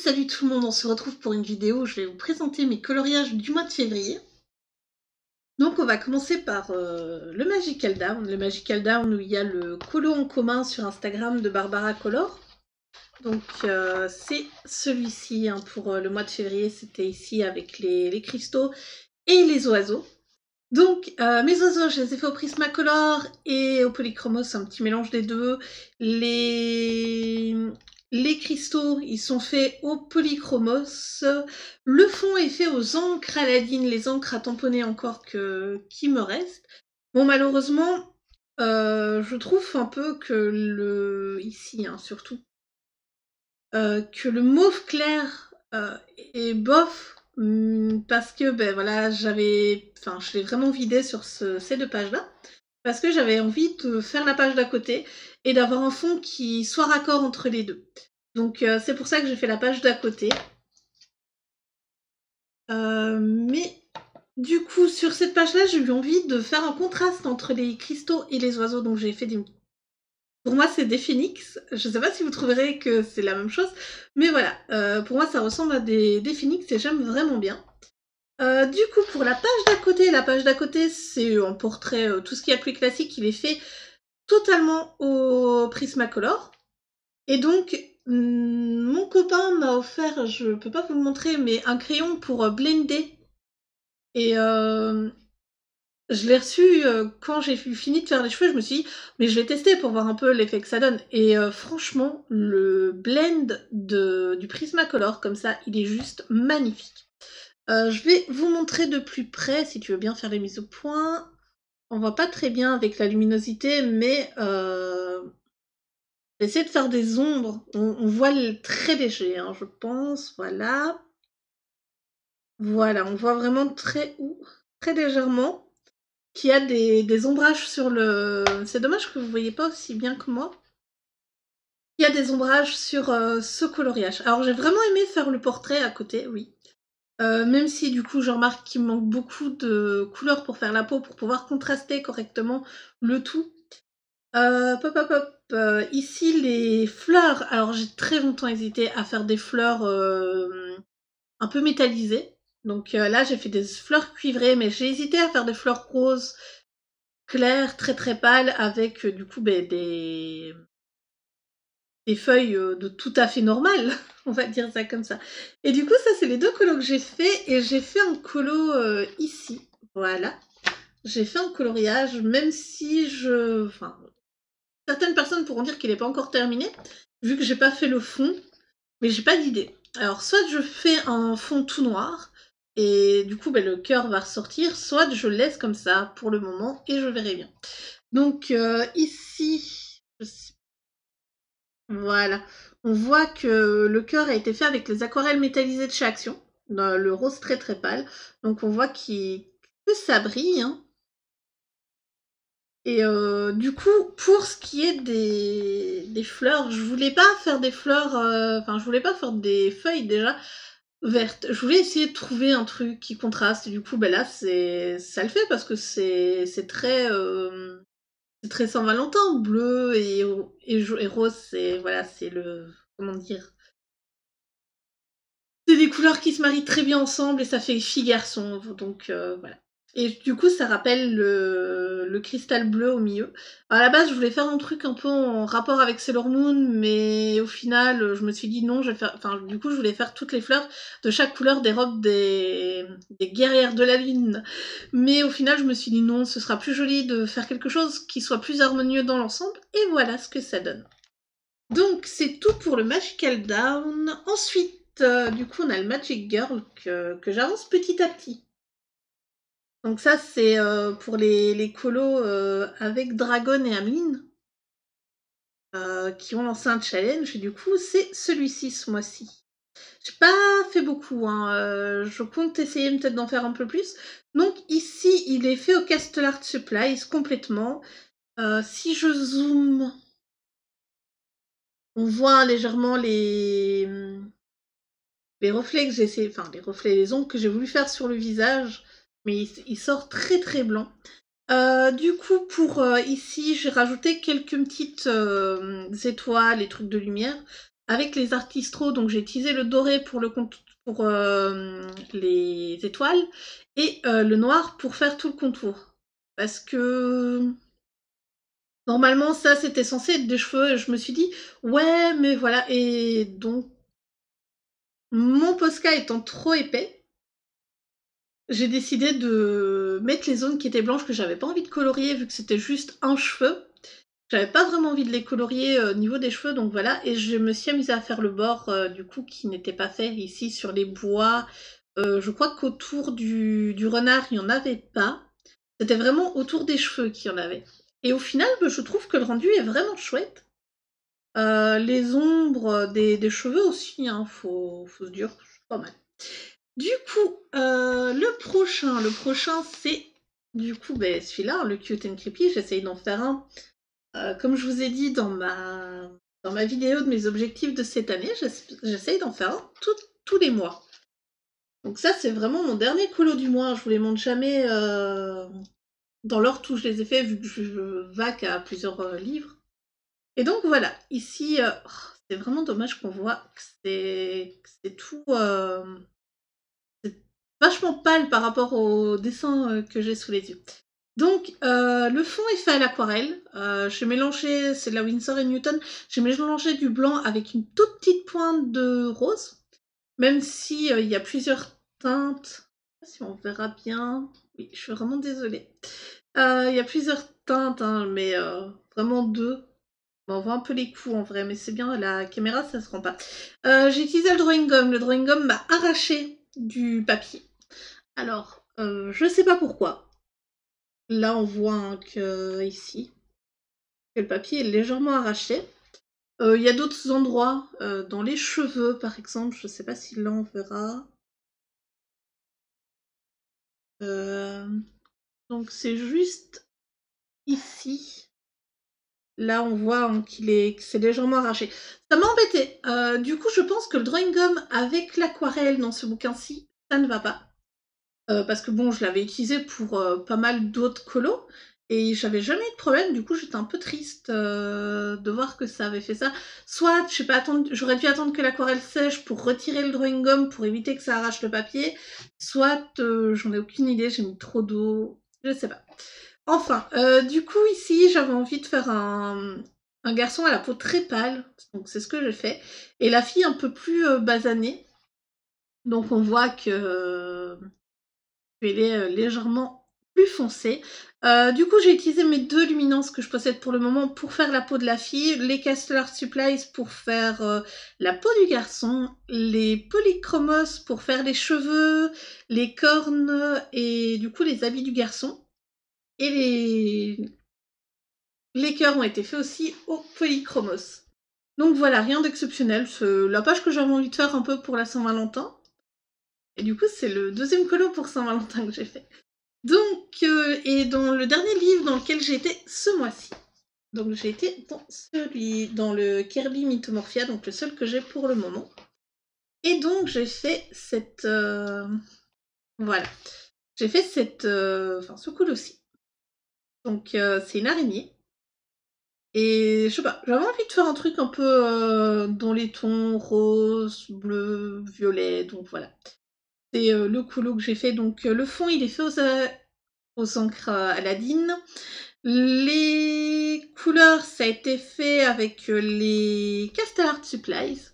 Salut tout le monde, on se retrouve pour une vidéo où je vais vous présenter mes coloriages du mois de février. Donc on va commencer par le Magical Down. Le Magical Down où il y a le colo en commun sur Instagram de Barbara Color. Donc c'est celui-ci pour le mois de février, c'était ici avec les cristaux et les oiseaux. Donc mes oiseaux, je les ai fait au Prismacolor et au Polychromos, un petit mélange des deux. Les cristaux, ils sont faits au Polychromos. Le fond est fait aux encres Aladine, les encres à tamponner encore qui me restent. Bon, malheureusement, je trouve un peu que ici, surtout, que le mauve clair est bof, parce que, ben voilà, je l'ai vraiment vidé sur ces deux pages-là, parce que j'avais envie de faire la page d'à côté et d'avoir un fond qui soit raccord entre les deux. Donc c'est pour ça que j'ai fait la page d'à côté. Mais du coup, sur cette page-là, j'ai eu envie de faire un contraste entre les cristaux et les oiseaux, donc j'ai fait des... Pour moi, c'est des phénix. Je sais pas si vous trouverez que c'est la même chose, mais voilà, pour moi, ça ressemble à des phénix et j'aime vraiment bien. Du coup, pour la page d'à côté, c'est un portrait, tout ce qu'il y a de plus classique, il est fait totalement au Prismacolor. Et donc, mon copain m'a offert, je peux pas vous le montrer, mais un crayon pour blender. Et je l'ai reçu quand j'ai fini de faire les cheveux, je me suis dit, mais je vais tester pour voir un peu l'effet que ça donne. Et franchement, le blend du Prismacolor, comme ça, il est juste magnifique. Je vais vous montrer de plus près, si tu veux bien faire les mises au point. On voit pas très bien avec la luminosité, mais j'essaie de faire des ombres. On voit très léger, je pense. Voilà. Voilà, on voit vraiment très légèrement qu'il y a des ombrages sur le... C'est dommage que vous ne voyez pas aussi bien que moi. Il y a des ombrages sur ce coloriage. Alors j'ai vraiment aimé faire le portrait à côté, oui. Même si du coup je remarque qu'il me manque beaucoup de couleurs pour faire la peau, pour pouvoir contraster correctement le tout. Ici les fleurs, alors j'ai très longtemps hésité à faire des fleurs un peu métallisées. Donc là j'ai fait des fleurs cuivrées, mais j'ai hésité à faire des fleurs roses claires, très pâles, avec du coup des feuilles de tout à fait normales, on va dire ça comme ça. Et du coup ça c'est les deux colos que j'ai fait, et j'ai fait un colo ici, voilà. J'ai fait un coloriage, même si certaines personnes pourront dire qu'il n'est pas encore terminé, vu que j'ai pas fait le fond, mais j'ai pas d'idée. Alors, soit je fais un fond tout noir, et du coup, le cœur va ressortir, soit je laisse comme ça pour le moment, et je verrai bien. Donc, ici, voilà, on voit que le cœur a été fait avec les aquarelles métallisées de chez Action, dans le rose très pâle, donc on voit que ça brille, Et du coup, pour ce qui est des fleurs, je voulais pas faire des fleurs, je voulais pas faire des feuilles déjà vertes. Je voulais essayer de trouver un truc qui contraste. Et du coup, là, ça le fait parce que c'est très Saint-Valentin, bleu et rose. C'est voilà, c'est le comment dire. C'est des couleurs qui se marient très bien ensemble et ça fait fille-garçon. Donc voilà. Et du coup, ça rappelle le cristal bleu au milieu. À la base, je voulais faire un truc un peu en rapport avec Sailor Moon, mais au final, je me suis dit non, je vais faire... du coup, je voulais faire toutes les fleurs de chaque couleur des robes des guerrières de la lune. Mais au final, je me suis dit non, ce sera plus joli de faire quelque chose qui soit plus harmonieux dans l'ensemble. Et voilà ce que ça donne. Donc, c'est tout pour le Magical Down. Ensuite, du coup, on a le Magic Girl que j'avance petit à petit. Donc ça, c'est pour les colos avec Dragon et Ameline qui ont lancé un challenge. Et du coup, c'est celui-ci ce mois-ci. J'ai pas fait beaucoup, je compte essayer peut-être d'en faire un peu plus. Donc ici, il est fait au Castle Art Supplies complètement. Si je zoome, on voit légèrement les reflets que j'ai essayé, les ombres que j'ai voulu faire sur le visage, mais il sort très blanc. Du coup, pour ici, j'ai rajouté quelques petites étoiles et trucs de lumière avec les artistros, donc j'ai utilisé le doré pour les étoiles, et le noir pour faire tout le contour. Parce que normalement ça c'était censé être des cheveux, et je me suis dit ouais mais voilà, et donc mon Posca étant trop épais, j'ai décidé de mettre les zones qui étaient blanches que j'avais pas envie de colorier vu que c'était juste un cheveu. J'avais pas vraiment envie de les colorier au niveau des cheveux, donc voilà, et je me suis amusée à faire le bord du coup qui n'était pas fait ici sur les bois. Je crois qu'autour du renard il n'y en avait pas. C'était vraiment autour des cheveux qu'il y en avait. Et au final, je trouve que le rendu est vraiment chouette. Les ombres des cheveux aussi, hein, faut se dire, c'est pas mal. Du coup, le prochain c'est du coup celui-là, hein, le Cute and Creepy. J'essaye d'en faire un. Comme je vous ai dit dans ma vidéo de mes objectifs de cette année, j'essaye d'en faire un tous les mois. Donc ça, c'est vraiment mon dernier colo du mois. Je vous les montre jamais dans l'ordre où je les ai fait, vu que je vaque à plusieurs livres. Et donc voilà, ici, c'est vraiment dommage qu'on voit que c'est tout... c'est vachement pâle par rapport au dessin que j'ai sous les yeux. Donc, le fond est fait à l'aquarelle. J'ai mélangé, c'est de la Winsor & Newton, j'ai mélangé du blanc avec une toute petite pointe de rose, même si il y a plusieurs teintes. Je sais pas si on verra bien. Oui, je suis vraiment désolée. Il y a plusieurs teintes, hein, mais vraiment deux. Bon, on voit un peu les coups en vrai, mais c'est bien, la caméra ça se rend pas. J'ai utilisé le drawing gum. Le drawing gum m'a arraché du papier. Alors, je sais pas pourquoi. Là, on voit hein, que ici, que le papier est légèrement arraché. Il y a d'autres endroits, dans les cheveux par exemple, je sais pas si là on verra. Donc c'est juste ici. Là, on voit hein, que c'est légèrement arraché. Ça m'a embêté. Du coup, je pense que le drawing gum avec l'aquarelle dans ce bouquin-ci, ça ne va pas. Parce que bon, je l'avais utilisé pour pas mal d'autres colos, et j'avais jamais eu de problème, du coup j'étais un peu triste de voir que ça avait fait ça. Soit, je sais pas, j'aurais dû attendre que l'aquarelle sèche pour retirer le drawing gum pour éviter que ça arrache le papier, soit j'en ai aucune idée, j'ai mis trop d'eau, je sais pas. Enfin, du coup ici j'avais envie de faire un garçon à la peau très pâle, donc c'est ce que j'ai fait, et la fille un peu plus basanée, donc on voit que elle est légèrement plus foncée. Du coup, j'ai utilisé mes deux luminances que je possède pour le moment pour faire la peau de la fille, les Castellar Supplies pour faire la peau du garçon, les Polychromos pour faire les cheveux, les cornes et du coup les habits du garçon. Et les cœurs ont été faits aussi au Polychromos. Donc voilà, rien d'exceptionnel, c'est la page que j'avais envie de faire un peu pour la Saint-Valentin. Et du coup, c'est le deuxième colo pour Saint-Valentin que j'ai fait. Donc, et dans le dernier livre dans lequel j'ai été ce mois-ci, donc j'ai été dans le Kirby Mythomorphia, donc le seul que j'ai pour le moment. Et donc j'ai fait cette... voilà. J'ai fait ce colo-ci. Donc c'est une araignée. Et je sais pas, j'avais envie de faire un truc un peu dans les tons rose, bleu, violet, donc voilà. C'est le colo que j'ai fait. Donc le fond il est fait aux encres Aladdin. Les couleurs, ça a été fait avec les Castellar Supplies.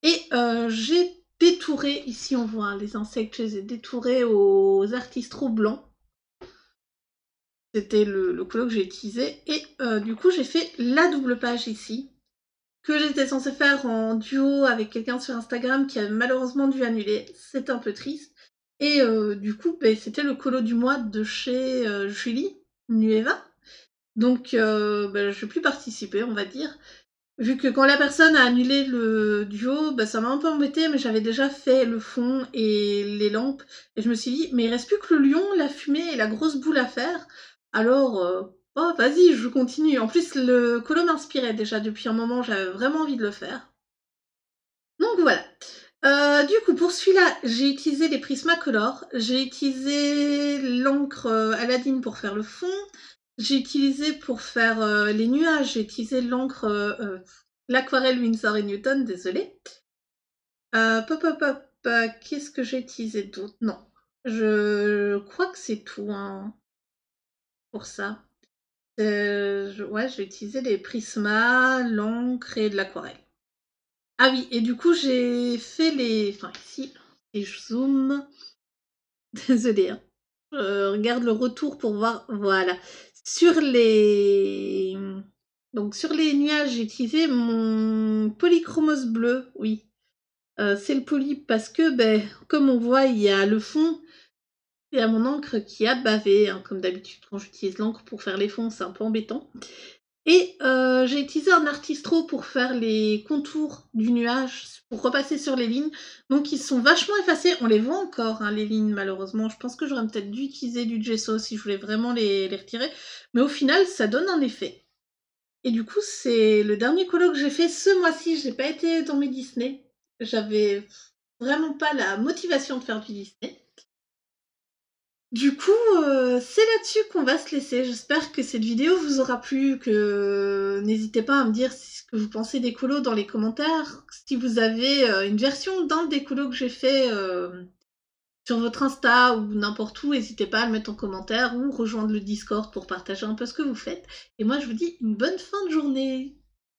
Et j'ai détouré, ici on voit hein, les insectes, je les ai détourés aux artistros blancs. C'était le couleur que j'ai utilisé. Et du coup, j'ai fait la double page ici, que j'étais censée faire en duo avec quelqu'un sur Instagram qui a malheureusement dû annuler. C'est un peu triste. Et du coup, c'était le colo du mois de chez Julie Nueva. Donc, je vais plus participer, on va dire. Vu que quand la personne a annulé le duo, ça m'a un peu embêté, mais j'avais déjà fait le fond et les lampes. Et je me suis dit, mais il reste plus que le lion, la fumée et la grosse boule à faire. Alors, oh, vas-y, je continue. En plus, le colo m'inspirait déjà depuis un moment, j'avais vraiment envie de le faire. Donc voilà. Du coup, pour celui-là, j'ai utilisé les Prismacolor. J'ai utilisé l'encre Aladdin pour faire le fond. J'ai utilisé pour faire les nuages, j'ai utilisé l'encre l'aquarelle Winsor et Newton, désolée. Pop, pop, pop, qu'est-ce que j'ai utilisé d'autre? Non, je crois que c'est tout, hein, pour ça. Ouais, j'ai utilisé les Prisma, l'encre et de l'aquarelle. Ah oui, et du coup, j'ai fait les... Enfin, ici, si je zoome... Désolée, hein. Je regarde le retour pour voir... Voilà. Sur les... Donc, sur les nuages, j'ai utilisé mon polychromos bleu, oui. C'est le poly parce que, ben, comme on voit, il y a le fond, il y a mon encre qui a bavé, hein, comme d'habitude quand j'utilise l'encre pour faire les fonds, c'est un peu embêtant. Et j'ai utilisé un Artistro pour faire les contours du nuage, pour repasser sur les lignes. Donc ils sont vachement effacés, on les voit encore, hein, les lignes, malheureusement. Je pense que j'aurais peut-être dû utiliser du gesso si je voulais vraiment les retirer. Mais au final, ça donne un effet. Et du coup, c'est le dernier colo que j'ai fait ce mois-ci. Je n'ai pas été dans mes Disney. J'avais vraiment pas la motivation de faire du Disney. Du coup, c'est là-dessus qu'on va se laisser. J'espère que cette vidéo vous aura plu, que n'hésitez pas à me dire ce que vous pensez des colos dans les commentaires. Si vous avez une version d'un des colos que j'ai fait sur votre Insta ou n'importe où, n'hésitez pas à le mettre en commentaire ou rejoindre le Discord pour partager un peu ce que vous faites. Et moi, je vous dis une bonne fin de journée.